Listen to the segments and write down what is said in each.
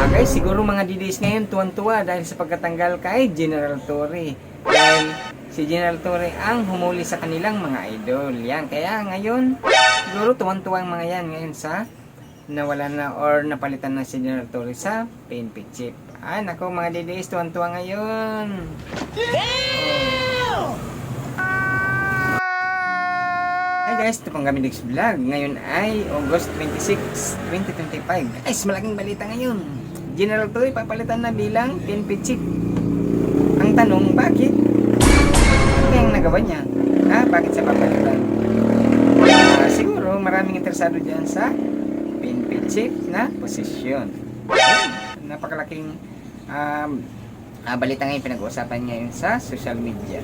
Okay, siguro mga DDs ngayon tuwan-tuwa dahil sa pagkatanggal kay General Torre. Dahil si General Torre ang humuli sa kanilang mga idol. Yan, kaya ngayon siguro tuwan-tuwa ang mga yan ngayon sa nawala na or napalitan na si General Torre sa PNP chip. Ay, nako mga DDs, tuwan-tuwa ngayon. Hi guys, ito pong Gamindix Vlog. Ngayon ay August 26, 2025. Guys, malaking balita ngayon. General Torre papalitan na bilang PNP chief. Ang tanong, bakit? Ano kayang nagawa niya? Bakit siya papalitan? Siguro maraming interesado dyan sa PNP chief na posisyon. Napakalaking balita ngayon pinag-uusapan ngayon sa social media.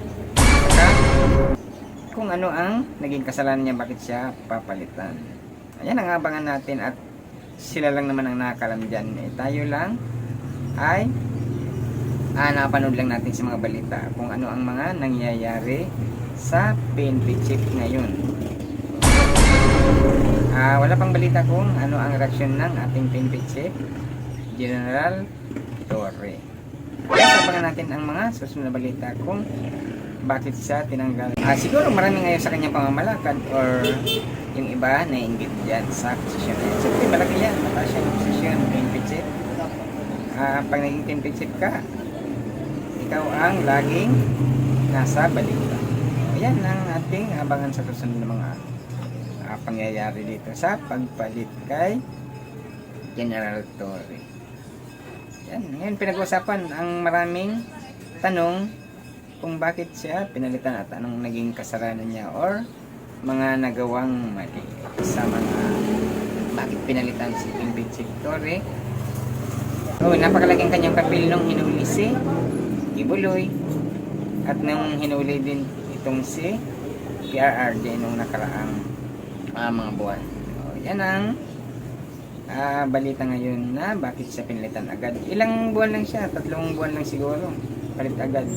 Saka, kung ano ang naging kasalanan niya, bakit siya papalitan. Ayan ang abangan natin at sila lang naman ang nakakalam dyan. Tayo lang ay napanood lang natin sa mga balita kung ano ang mga nangyayari sa PNP chief ngayon. Wala pang balita kung ano ang reaksyon ng ating PNP chief, General Torre. Kaya abangan natin ang mga susunod na balita kung bakit siya tinanggal. Siguro marami ngayon sa kanyang pamamalakad or yung iba na inggit dyan sa posisyon na yan. Siyempre malaki yan, mataas siya yung posisyon, PNP chief. Pag naging PNP chief ka, ikaw ang laging nasa balita. Ayan ang ating abangan sa susunod na mga pangyayari dito sa pagpalit kay General Torre. Yan, ngayon pinag-usapan ang maraming tanong kung bakit siya pinalitan at anong naging kasalanan niya or mga nagawang mali sa mga bakit pinalitan si PNP chief Torre. Napakalaking kanyang papel nung hinuli si Ibuloy at nung hinuli din itong si PRRD nung nakaraang mga buwan. Yan ang balita ngayon na bakit siya pinalitan agad. Ilang buwan lang siya, 3 buwan lang siguro palit agad.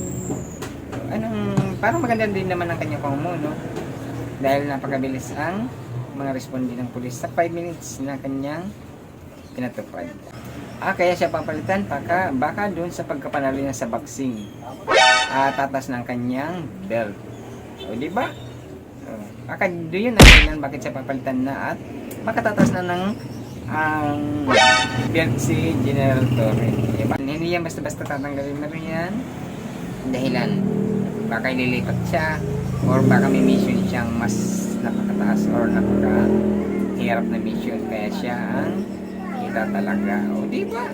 Parang maganda din naman ang kanyang pamumuno dahil napakabilis ang mga responde ng pulis sa 5 minutes na kanyang pinatupad. Kaya siya papalitan baka dun sa pagkapanalo niya sa boxing. Tatas ng kanyang belt. Di ba? Baka doon yun ang kailan bakit siya papalitan na at makatatas na ng belt si General Torre. Diba? Hindi yan basta-basta tatanggalin na rin yan. Dahilan baka ililipat siya or baka may mission siyang mas napakataas or napakahirap na mission kaya siya ang itatalaga. Di ba?